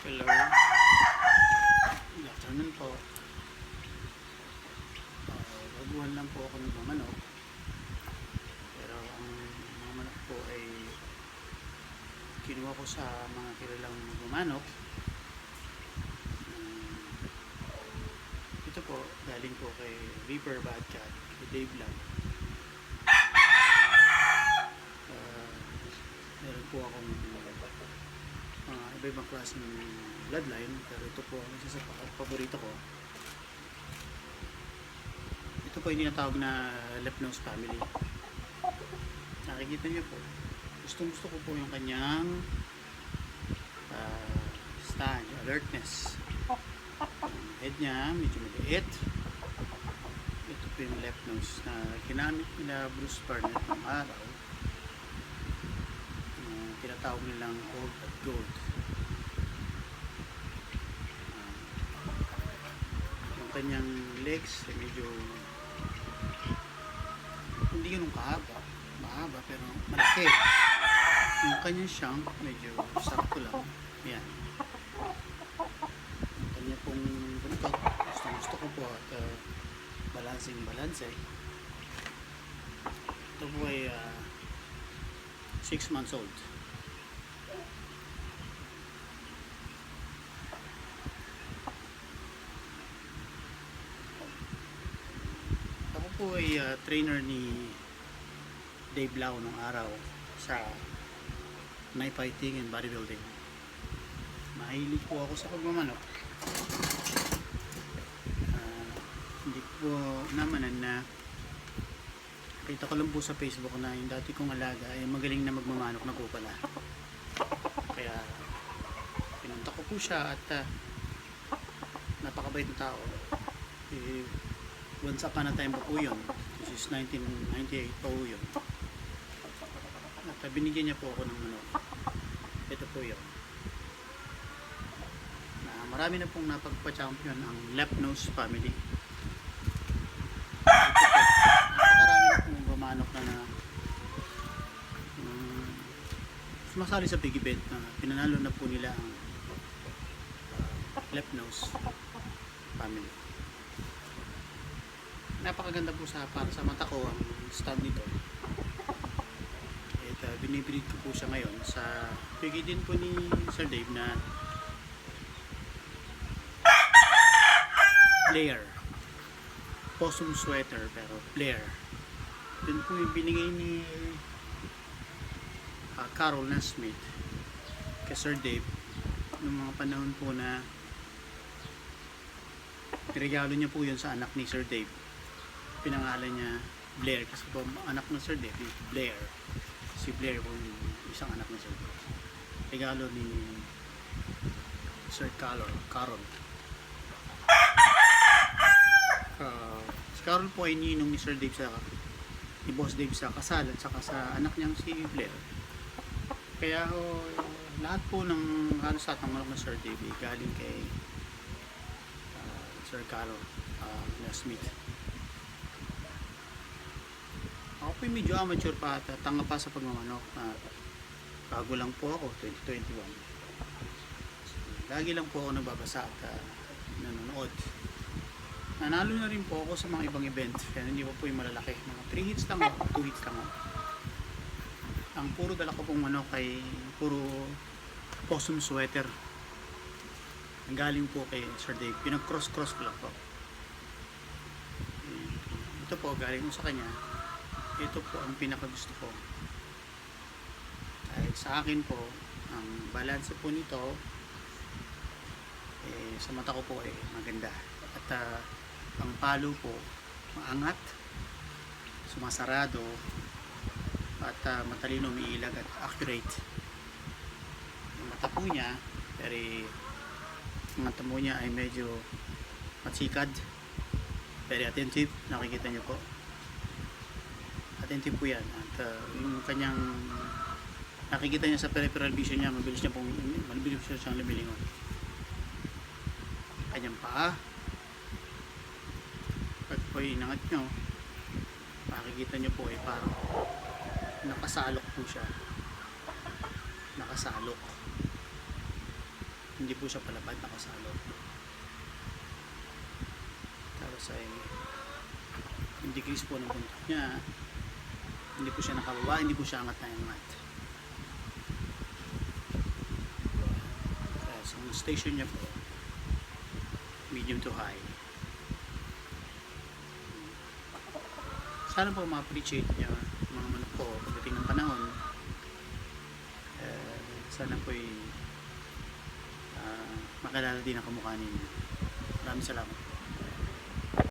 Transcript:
Hello. Good afternoon po. Baguhan lang po ako ng mga manok. Pero ang mga manok po ay kinuha ko sa mga kilalang magmamanok. Ito po, galing po kay Reaper Badcat, kay Dave Lang. Meron po akong iba-ibang klaseng bloodline, pero ito po ang isa sa paborito ko. Ito po yung tinatawag na Lepnos family. Nakikita niyo po, gustong-gusto ko po yung kanyang stand, alertness. Ang head niya medyo maliit. Ito po yung Lepnos na ginamit nila Bruce Barnett ng araw. Tinatawag nilang old at gold. Yung kanyang legs ay medyo hindi ganun kahaba, mahaba pero malaki. Yung kanyang shank medyo sakto lang. Yan. Yung kanya pong buntot, gusto ko po at balancing. Ito po ay 6 months old. Ako po ay trainer ni Dave Lau nung araw sa knife fighting and bodybuilding. Mahilig po ako sa pagmamanok. Hindi po namanan na kita ko lang po sa Facebook na yung dati kong alaga ay magaling na magmamanok na po pala. Kaya pinunta ko po siya at napakabait na tao. Once upon a time po yun, this is 1998 po yun, at binigyan niya po ako ng manok. Ito po yun na marami na pong napagpa-champion ang Lepnos family. Napakarami na pong manok na sumasali sa big event na pinanalo na po nila ang Lepnos family. Napakaganda po para sa mata ko ang stand nito. At binibreed ko po siya ngayon sa bigay din po ni Sir Dave na Blair possum sweater, pero Blair din po yung binigay ni Carol Nasmith kay Sir Dave noong mga panahon po na regalo niya po yun sa anak ni Sir Dave. Pinangalan niya Blair kasi po anak ng Sir Dave is Blair. Si Blair po yung isang anak ng Sir Dave. Regalo ni Sir Carol. Si Carol po ay ninong ni Sir Dave ni Boss Dave sa kasal at saka sa anak niyang si Blair. Kaya lahat po ng halos lahat ng manok ng Sir Dave ay galing kay Sir Carol Nasmith. Ako po medyo amateur pa at tanga pa sa pagmamanok. Bago lang po ako, 2021. Lagi lang po ako nagbabasa at nanonood. Nanalo na rin po ako sa mga ibang event. Kaya hindi po yung malalaki. Mga 3 hits lang ako, 2 hits lang ako. Ang puro dala ko pong manok ay puro possum sweater. Ang galing po kay Sir Dave. Pinag-cross ko lang po. Ito po, galing ko sa kanya. Ito po ang pinakagusto ko. Dahil sa akin po, ang balance po nito sa mata ko po ay maganda. At ang palo po, maangat, sumasarado, at matalino, umiilag at accurate. Yung mata po niya, ang mata po niya ay medyo matsikad, very attentive, nakikita niyo po. Attentive po yan. At yung kanyang nakikita niya sa peripheral vision niya, mabilis siyang lumilingon. Kanyang paa, pag po inangat nyo, makikita nyo po ay parang nakasalok po siya. Nakasalok. hindi po siya palapad nakasalo. Tapos ay yung decrease po ng buntot niya, hindi po siya nakababa, hindi po siya angat na angat. So ang station niya po, medium to high. Sana po ma-appreciate niya mga manok po pagdating ng panahon. Sana po makilala din ang kamukha ninyo. Maraming salamat.